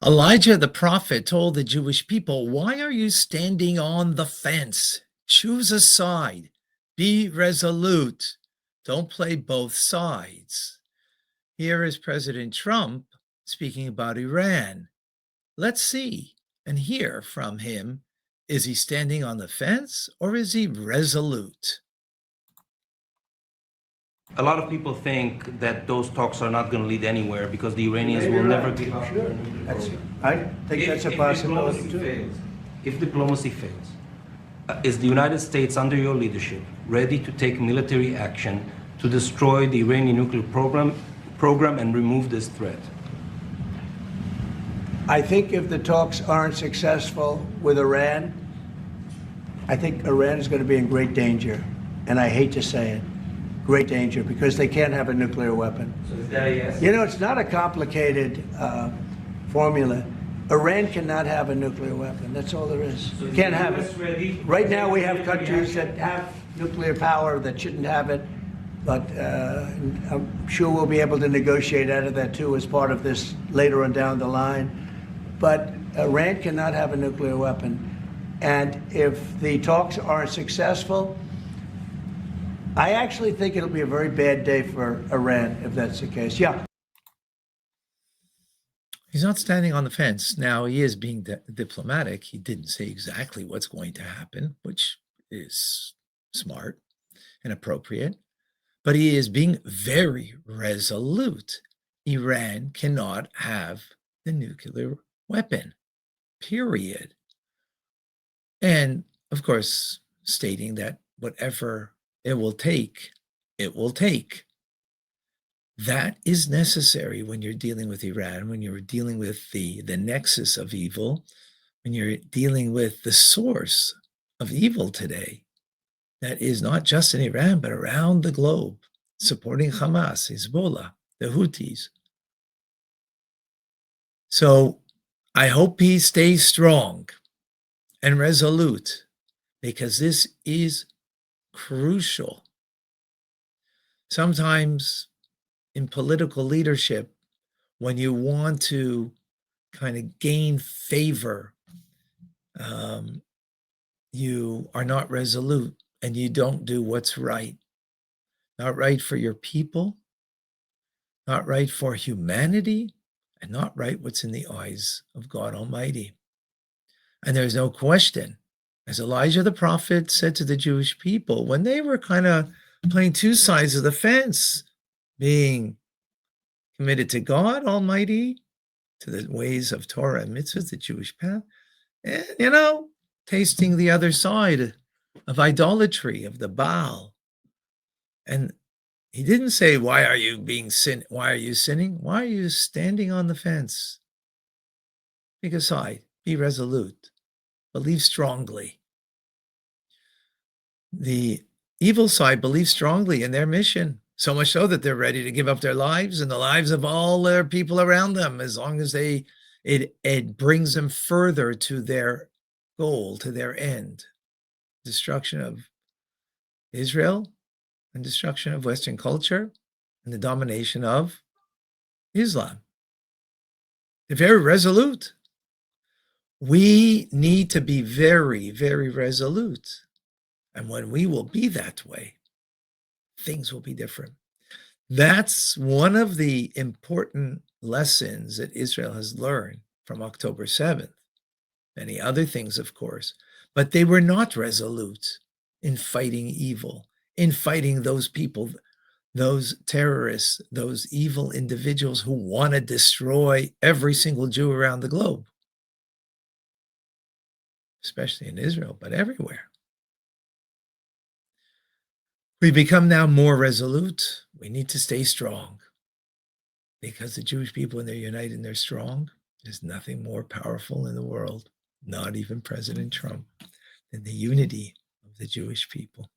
Elijah the prophet told the Jewish people, "Why are you standing on the fence? Choose a side. Be resolute. Don't play both sides." Here is President Trump speaking about Iran. Let's see and hear from him. Is he standing on the fence or is he resolute? A lot of people think that those talks are not going to lead anywhere because the Iranians will never give up. Sure. I think that's a possibility too. If diplomacy fails, is the United States, under your leadership, ready to take military action to destroy the Iranian nuclear program and remove this threat? I think if the talks aren't successful with Iran, I think Iran is going to be in great danger. And I hate to say it, great danger, because they can't have a nuclear weapon. So is that a yes? You know, it's not a complicated formula. Iran cannot have a nuclear weapon. That's all there is. So Can't have it. Ready? Right now we have countries that have nuclear power that shouldn't have it, but I'm sure we'll be able to negotiate out of that too as part of this later on down the line. But Iran cannot have a nuclear weapon. And if the talks aren't successful, I actually think it'll be a very bad day for Iran if that's the case. Yeah. He's not standing on the fence. Now, he is being diplomatic. He didn't say exactly what's going to happen, which is smart and appropriate. But he is being very resolute. Iran cannot have the nuclear weapon, period. And, of course, stating that whatever it will take, it will take. That is necessary when you're dealing with Iran, when you're dealing with the nexus of evil, when you're dealing with the source of evil today. That is not just in Iran, but around the globe, supporting Hamas, Hezbollah, the Houthis. So I hope he stays strong and resolute, because this is crucial. Sometimes in political leadership, when you want to kind of gain favor, you are not resolute and you don't do what's right. Not right for your people, not right for humanity, and not right what's in the eyes of God Almighty. And there's no question, as Elijah the prophet said to the Jewish people, when they were kind of playing two sides of the fence, being committed to God Almighty, to the ways of Torah and mitzvahs, the Jewish path, and, tasting the other side of idolatry, of the Baal. And he didn't say, why are you Why are you sinning? Why are you standing on the fence? Pick a side, be resolute, believe strongly. The evil side believes strongly in their mission, so much so that they're ready to give up their lives and the lives of all their people around them, as long as it brings them further to their goal, to their end, destruction of Israel and destruction of Western culture and the domination of Islam. They're very resolute. We need to be very, very resolute. And when we will be that way, things will be different. That's one of the important lessons that Israel has learned from October 7th. Many other things, of course, but they were not resolute in fighting evil, in fighting those people, those terrorists, those evil individuals who want to destroy every single Jew around the globe, especially in Israel, but everywhere. We become now more resolute. We need to stay strong, because the Jewish people, when they're united and they're strong, there's nothing more powerful in the world, not even President Trump, than the unity of the Jewish people.